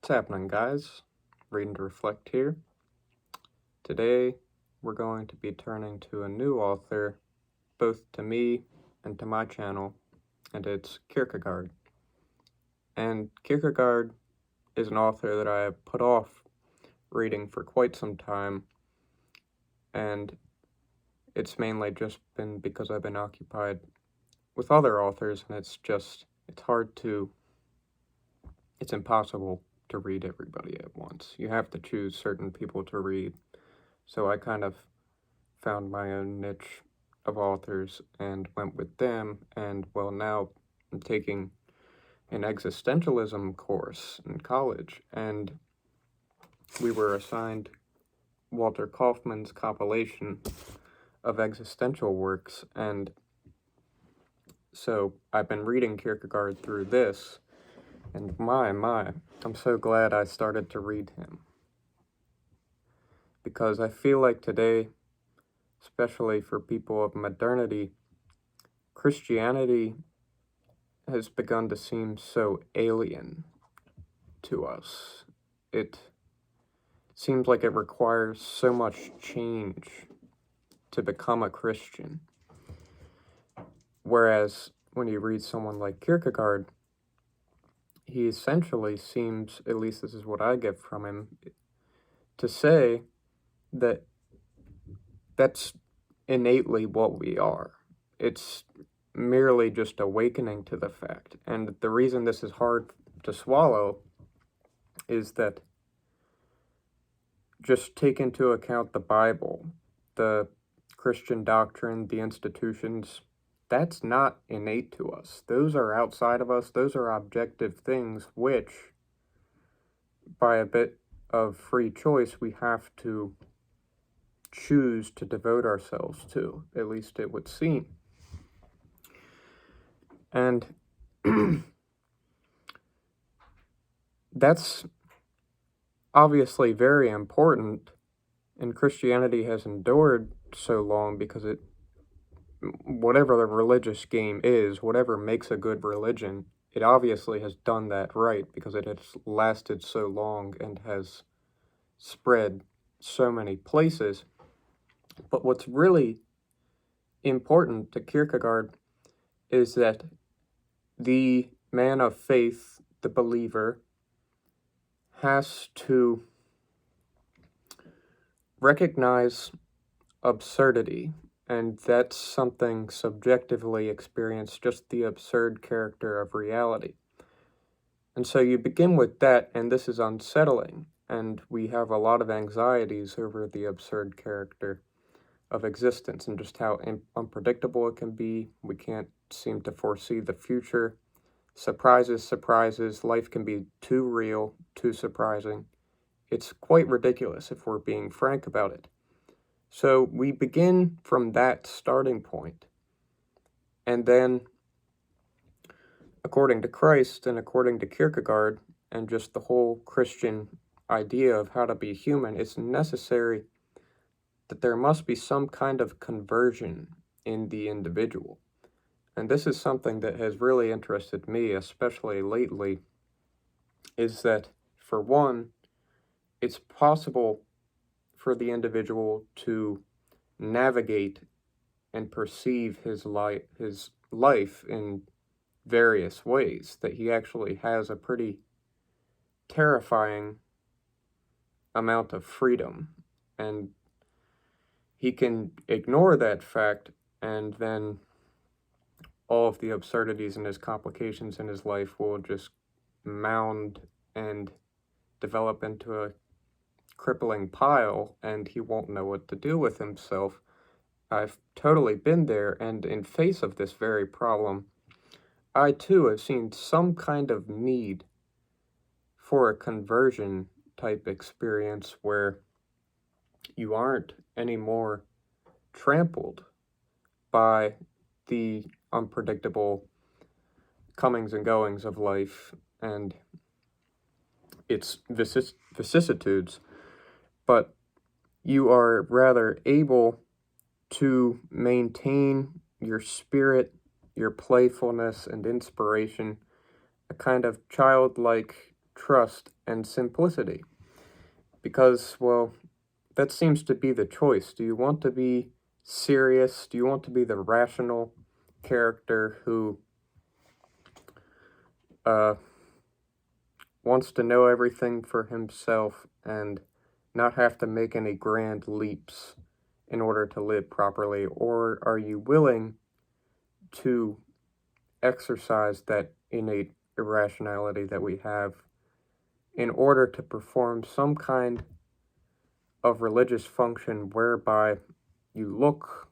What's happening, guys? Reading to Reflect here. Today, we're going to be turning to a new author, both to me and to my channel, and it's Kierkegaard. And Kierkegaard is an author that I have put off reading for quite some time, and it's mainly just been because I've been occupied with other authors, and it's impossible to read everybody at once. You have to choose certain people to read. So I kind of found my own niche of authors and went with them, and well, now I'm taking an existentialism course in college, and we were assigned Walter Kaufman's compilation of existential works, and so I've been reading Kierkegaard through this, and my, I'm so glad I started to read him. Because I feel like today, especially for people of modernity, Christianity has begun to seem so alien to us. It seems like it requires so much change to become a Christian. Whereas when you read someone like Kierkegaard, he essentially seems, at least this is what I get from him, to say that that's innately what we are. It's merely just awakening to the fact. And the reason this is hard to swallow is that just take into account the Bible, the Christian doctrine, the institutions. That's not innate to us. Those are outside of us. Those are objective things which, by a bit of free choice, we have to choose to devote ourselves to, at least it would seem. And that's obviously very important, and Christianity has endured so long because whatever the religious game is, whatever makes a good religion, it obviously has done that right because it has lasted so long and has spread so many places. But what's really important to Kierkegaard is that the man of faith, the believer, has to recognize absurdity, and that's something subjectively experienced, just the absurd character of reality. And so you begin with that, and this is unsettling, and we have a lot of anxieties over the absurd character of existence and just how unpredictable it can be. We can't seem to foresee the future. Surprises, life can be too real, too surprising. It's quite ridiculous if we're being frank about it. So we begin from that starting point. And then, according to Christ and according to Kierkegaard and just the whole Christian idea of how to be human, it's necessary that there must be some kind of conversion in the individual. And this is something that has really interested me, especially lately, is that, for one, it's possible for the individual to navigate and perceive his life in various ways, that he actually has a pretty terrifying amount of freedom, and he can ignore that fact, and then all of the absurdities and his complications in his life will just mound and develop into a crippling pile, and he won't know what to do with himself. I've totally been there, and in face of this very problem, I too have seen some kind of need for a conversion type experience where you aren't anymore trampled by the unpredictable comings and goings of life and its vicissitudes, but you are rather able to maintain your spirit, your playfulness and inspiration, a kind of childlike trust, and simplicity. Because, well, that seems to be the choice. Do you want to be serious? Do you want to be the rational character who wants to know everything for himself and not have to make any grand leaps in order to live properly? Or are you willing to exercise that innate irrationality that we have in order to perform some kind of religious function whereby you look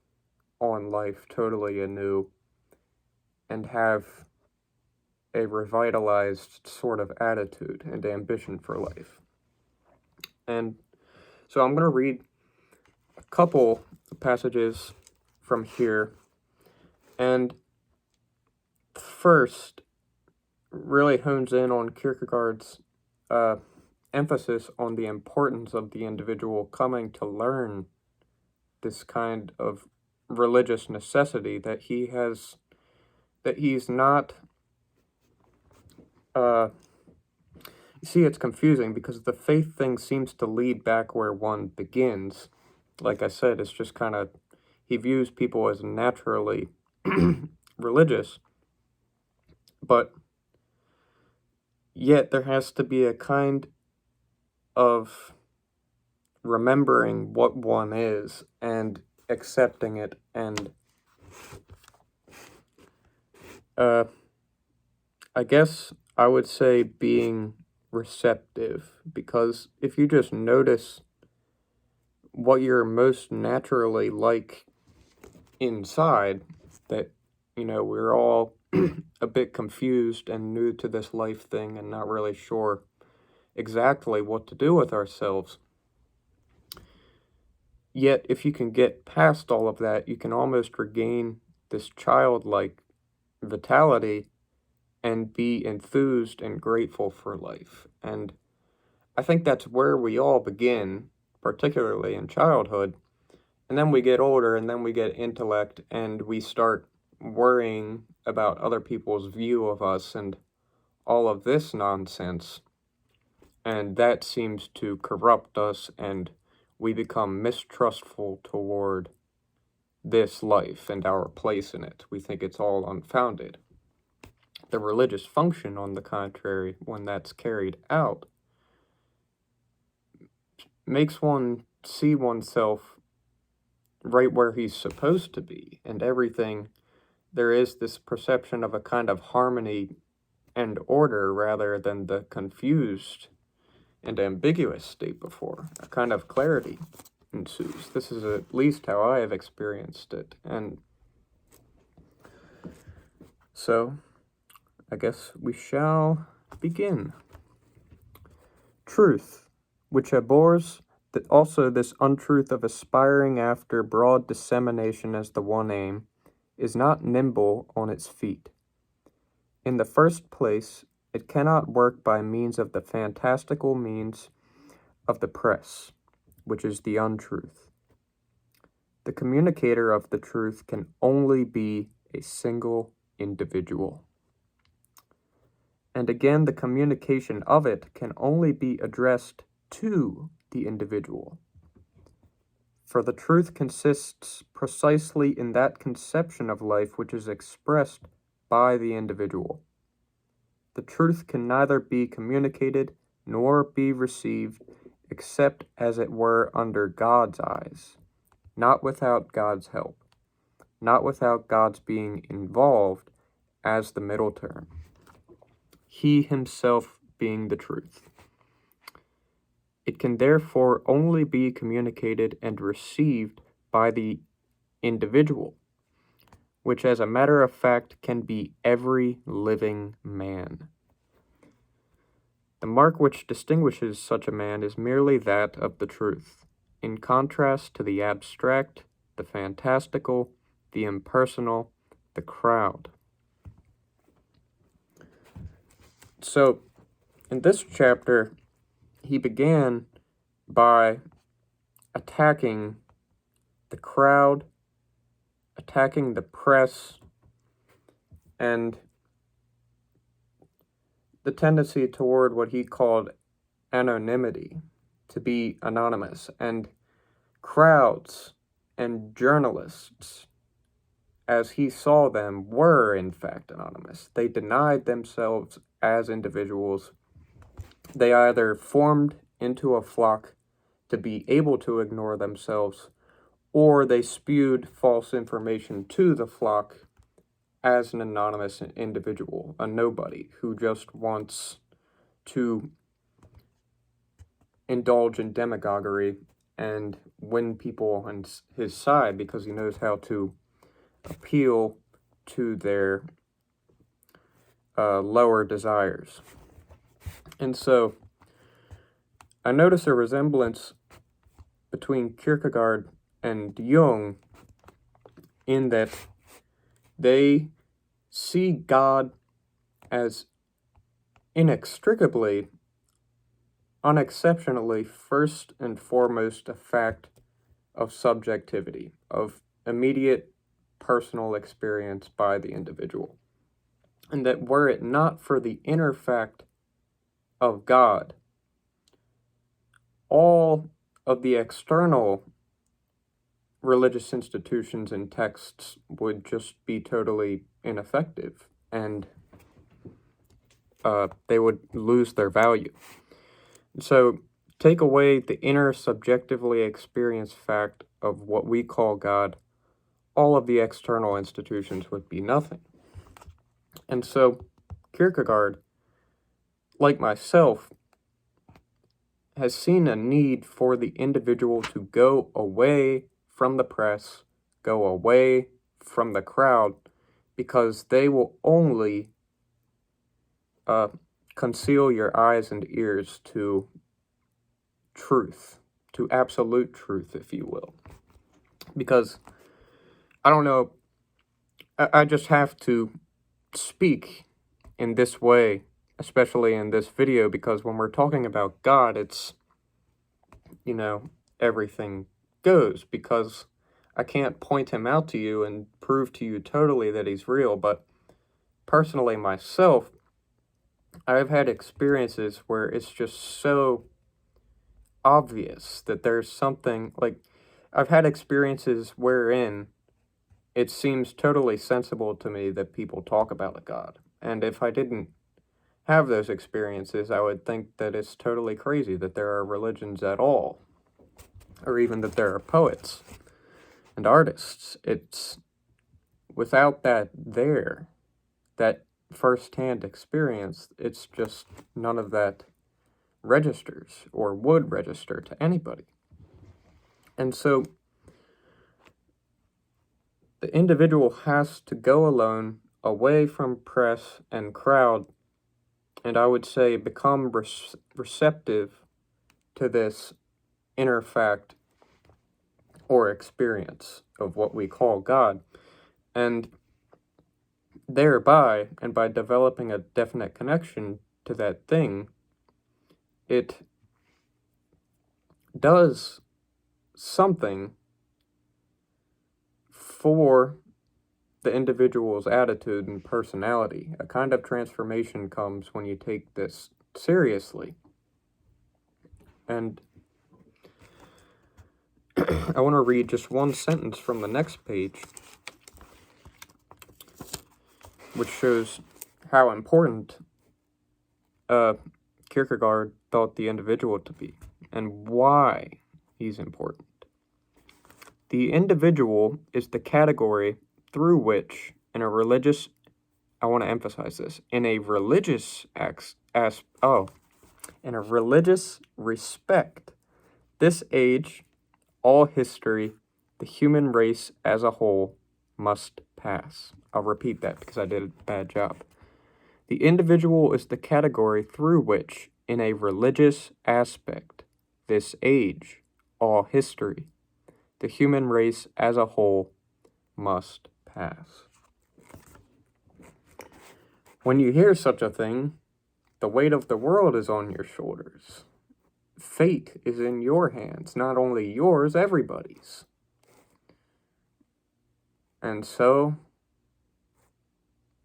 on life totally anew and have a revitalized sort of attitude and ambition for life? And so I'm going to read a couple passages from here, and first really hones in on Kierkegaard's emphasis on the importance of the individual coming to learn this kind of religious necessity that he's not. You see, it's confusing because the faith thing seems to lead back where one begins. Like I said, it's just kind of, he views people as naturally religious, but yet there has to be a kind of remembering what one is and accepting it, and I guess I would say being receptive, because if you just notice what you're most naturally like inside, that, we're all a bit confused and new to this life thing and not really sure exactly what to do with ourselves. Yet, if you can get past all of that, you can almost regain this childlike vitality and be enthused and grateful for life. And I think that's where we all begin, particularly in childhood. And then we get older, and then we get intellect, and we start worrying about other people's view of us and all of this nonsense. And that seems to corrupt us, and we become mistrustful toward this life and our place in it. We think it's all unfounded. The religious function, on the contrary, when that's carried out, makes one see oneself right where he's supposed to be, and everything. There is this perception of a kind of harmony and order rather than the confused and ambiguous state before. A kind of clarity ensues. This is at least how I have experienced it. And so, I guess we shall begin. Truth, which abhors that also this untruth of aspiring after broad dissemination as the one aim, is not nimble on its feet. In the first place, it cannot work by means of the fantastical means of the press, which is the untruth. The communicator of the truth can only be a single individual. And again, the communication of it can only be addressed to the individual. For the truth consists precisely in that conception of life which is expressed by the individual. The truth can neither be communicated nor be received except as it were under God's eyes, not without God's help, not without God's being involved as the middle term, he himself being the truth. It can therefore only be communicated and received by the individual, which as a matter of fact can be every living man. The mark which distinguishes such a man is merely that of the truth, in contrast to the abstract, the fantastical, the impersonal, the crowd. So, in this chapter, he began by attacking the crowd, attacking the press, and the tendency toward what he called anonymity, to be anonymous, and crowds and journalists, as he saw them, were in fact anonymous. They denied themselves as individuals. They either formed into a flock to be able to ignore themselves, or they spewed false information to the flock as an anonymous individual, a nobody who just wants to indulge in demagoguery and win people on his side because he knows how to appeal to their lower desires. And so I notice a resemblance between Kierkegaard and Jung in that they see God as inextricably, unexceptionally, first and foremost a fact of subjectivity, of immediate personal experience by the individual. And that were it not for the inner fact of God, all of the external religious institutions and texts would just be totally ineffective, and they would lose their value. So take away the inner subjectively experienced fact of what we call God, all of the external institutions would be nothing. And so Kierkegaard, like myself, has seen a need for the individual to go away from the press, go away from the crowd, because they will only conceal your eyes and ears to truth, to absolute truth, if you will. Because, I don't know, I just have to speak in this way, especially in this video, because when we're talking about God, it's, everything goes, because I can't point him out to you and prove to you totally that he's real, but personally myself, I've had experiences where it's just so obvious that there's something, like, I've had experiences wherein it seems totally sensible to me that people talk about a God. And if I didn't have those experiences, I would think that it's totally crazy that there are religions at all, or even that there are poets and artists. It's without that first-hand experience, it's just none of that registers or would register to anybody. And so the individual has to go alone, away from press and crowd, and I would say become receptive to this inner fact or experience of what we call God. And thereby, and by developing a definite connection to that thing, it does something for the individual's attitude and personality. A kind of transformation comes when you take this seriously. And I want to read just one sentence from the next page, which shows how important Kierkegaard thought the individual to be, and why he's important. The individual is the category through which, in a religious respect, this age, all history, the human race as a whole, must pass. I'll repeat that because I did a bad job. The individual is the category through which, in a religious aspect, this age, all history, the human race as a whole, must pass. When you hear such a thing, the weight of the world is on your shoulders. Fate is in your hands, not only yours, everybody's. And so,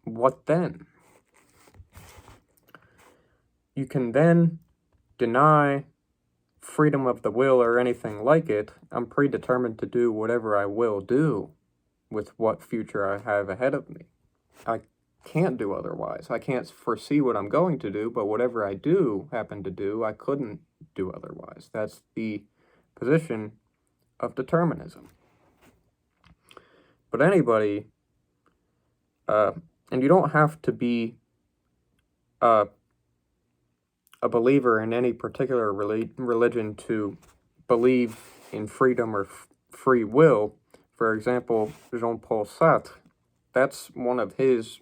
what then? you can then deny freedom of the will or anything like it. I'm predetermined to do whatever I will do with what future I have ahead of me. I can't do otherwise. I can't foresee what I'm going to do, but whatever I do happen to do, I couldn't do otherwise. That's the position of determinism. But anybody, and you don't have to be a believer in any particular religion to believe in freedom or free will. For example, Jean-Paul Sartre, that's one of his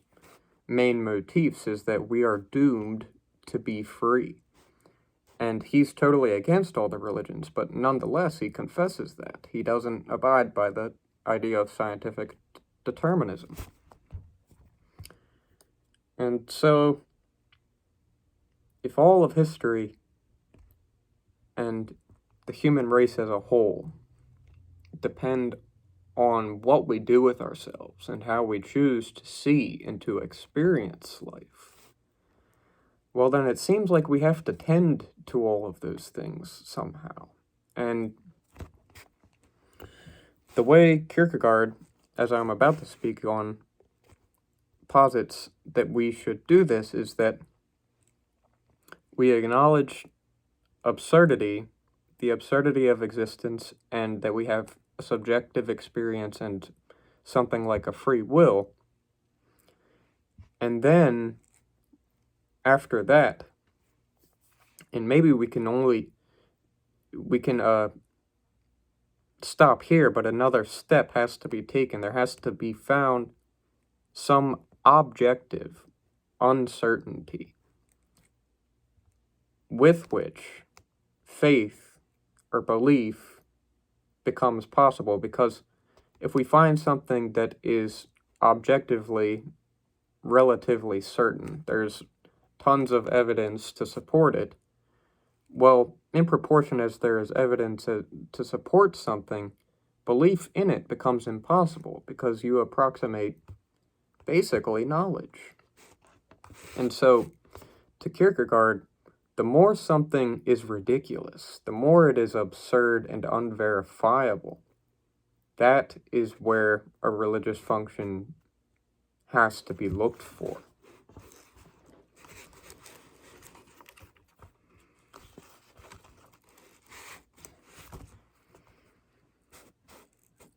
main motifs, is that we are doomed to be free. And he's totally against all the religions, but nonetheless, he confesses that. He doesn't abide by the idea of scientific determinism. And so, if all of history and the human race as a whole depend on what we do with ourselves and how we choose to see and to experience life, well, then it seems like we have to tend to all of those things somehow. And the way Kierkegaard, as I'm about to speak on, posits that we should do this is that we acknowledge absurdity, the absurdity of existence, and that we have a subjective experience and something like a free will. And then, after that, and maybe we can stop here, but another step has to be taken. There has to be found some objective uncertainty with which faith or belief becomes possible, because if we find something that is objectively relatively certain, there's tons of evidence to support it, well, in proportion as there is evidence to support something, belief in it becomes impossible, because you approximate basically knowledge. And so, to Kierkegaard, the more something is ridiculous, the more it is absurd and unverifiable, that is where a religious function has to be looked for.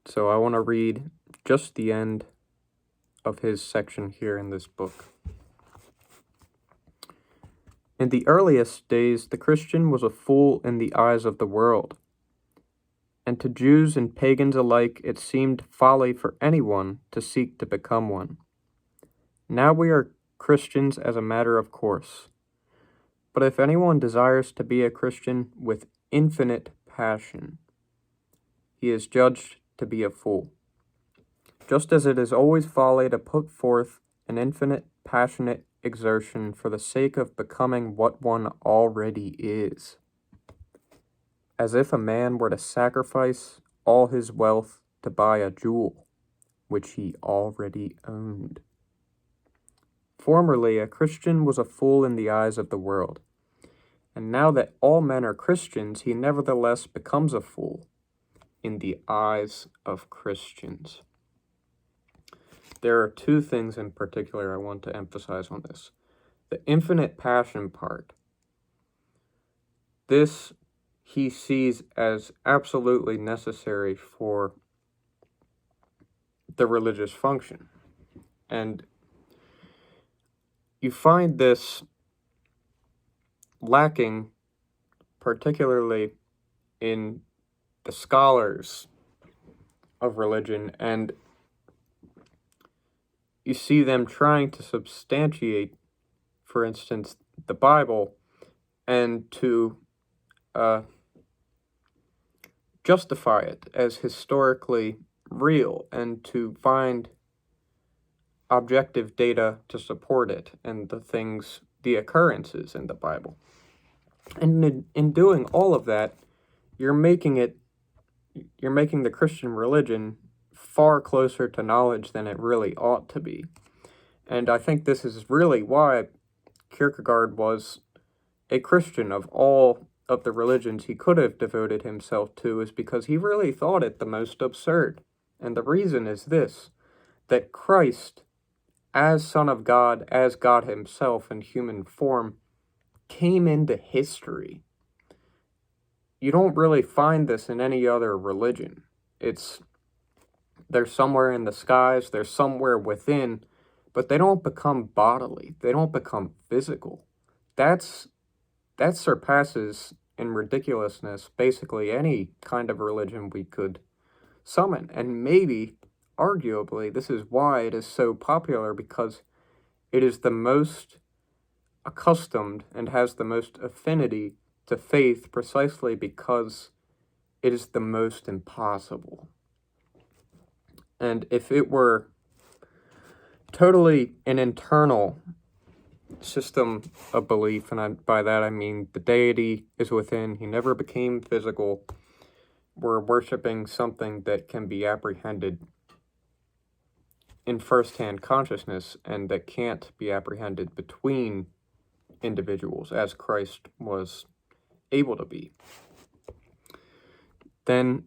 So I want to read just the end of his section here in this book. In the earliest days, the Christian was a fool in the eyes of the world, and to Jews and pagans alike it seemed folly for anyone to seek to become one. Now we are Christians as a matter of course. But if anyone desires to be a Christian with infinite passion, he is judged to be a fool. Just as it is always folly to put forth an infinite passionate exertion for the sake of becoming what one already is. As if a man were to sacrifice all his wealth to buy a jewel which he already owned. Formerly, a Christian was a fool in the eyes of the world, and now that all men are Christians, he nevertheless becomes a fool in the eyes of Christians. There are two things in particular I want to emphasize on this. The infinite passion part. This he sees as absolutely necessary for the religious function. And you find this lacking particularly in the scholars of religion, and you see them trying to substantiate, for instance, the Bible, and to justify it as historically real, and to find objective data to support it, and the occurrences in the Bible. And in doing all of that, you're making the Christian religion far closer to knowledge than it really ought to be. And I think this is really why Kierkegaard was a Christian of all of the religions he could have devoted himself to is because he really thought it the most absurd. And the reason is this, that Christ, as Son of God, as God himself in human form, came into history. You don't really find this in any other religion. They're somewhere in the skies, they're somewhere within, but they don't become bodily. They don't become physical. That surpasses in ridiculousness basically any kind of religion we could summon. And maybe, arguably, this is why it is so popular, because it is the most accustomed and has the most affinity to faith precisely because it is the most impossible. And if it were totally an internal system of belief, and by that I mean the deity is within, he never became physical, we're worshiping something that can be apprehended in first-hand consciousness and that can't be apprehended between individuals as Christ was able to be, then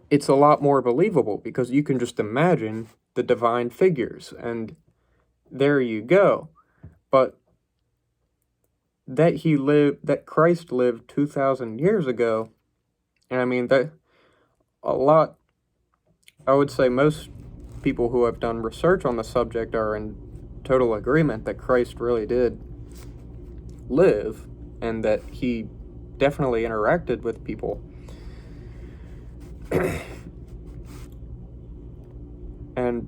it's a lot more believable, because you can just imagine the divine figures and there you go. But that Christ lived 2,000 years ago, and I mean that a lot, I would say most people who have done research on the subject are in total agreement that Christ really did live and that he definitely interacted with people. And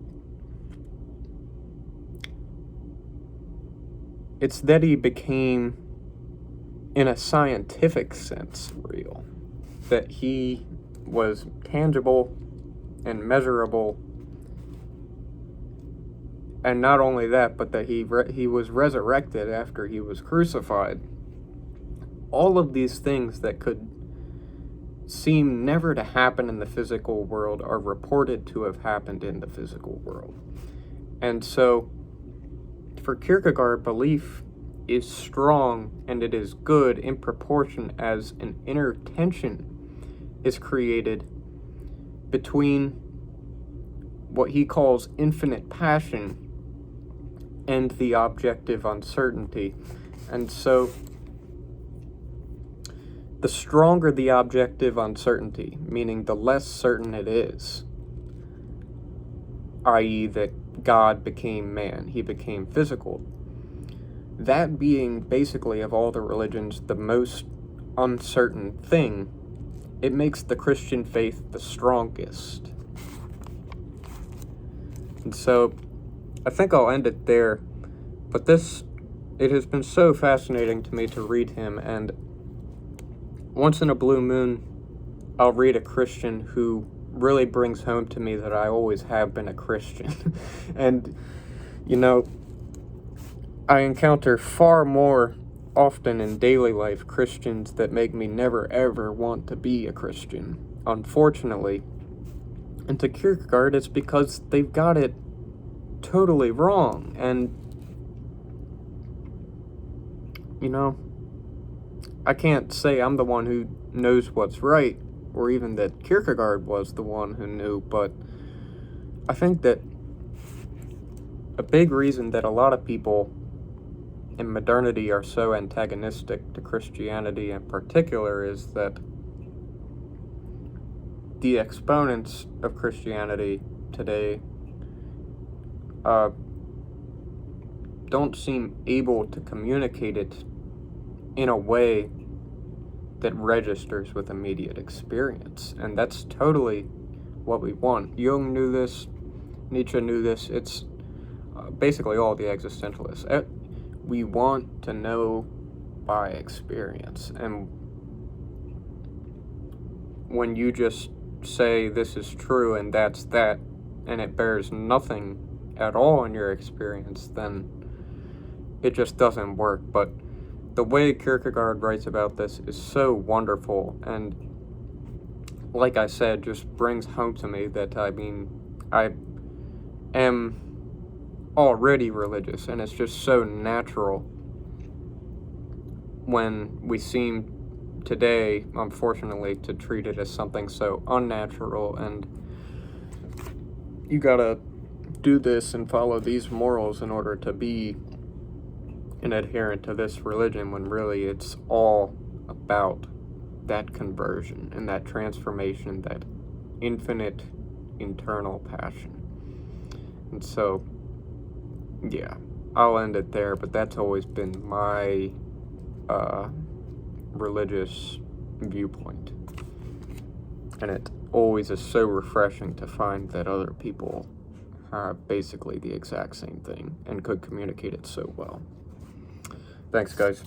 it's that he became, in a scientific sense, real. That he was tangible and measurable. And not only that, but that he was resurrected after he was crucified. All of these things that could seem never to happen in the physical world are reported to have happened in the physical world. And so, for Kierkegaard, belief is strong and it is good in proportion as an inner tension is created between what he calls infinite passion and the objective uncertainty. And so, the stronger the objective uncertainty, meaning the less certain it is, i.e. that God became man, he became physical, that being basically of all the religions the most uncertain thing, it makes the Christian faith the strongest. And so, I think I'll end it there, but it has been so fascinating to me to read him, and once in a blue moon, I'll read a Christian who really brings home to me that I always have been a Christian. And, I encounter far more often in daily life Christians that make me never ever want to be a Christian, unfortunately. And to Kierkegaard, it's because they've got it totally wrong. And, I can't say I'm the one who knows what's right, or even that Kierkegaard was the one who knew, but I think that a big reason that a lot of people in modernity are so antagonistic to Christianity in particular is that the exponents of Christianity today don't seem able to communicate it in a way that registers with immediate experience. And that's totally what we want. Jung knew this, Nietzsche knew this, it's basically all the existentialists. We want to know by experience. And when you just say this is true and that's that, and it bears nothing at all in your experience, then it just doesn't work. But the way Kierkegaard writes about this is so wonderful, and like I said, just brings home to me that, I am already religious, and it's just so natural when we seem today, unfortunately, to treat it as something so unnatural, and you gotta do this and follow these morals in order to be an adherent to this religion, when really it's all about that conversion and that transformation, that infinite internal passion. And so, yeah, I'll end it there, but that's always been my religious viewpoint. And it always is so refreshing to find that other people have basically the exact same thing and could communicate it so well. Thanks, guys.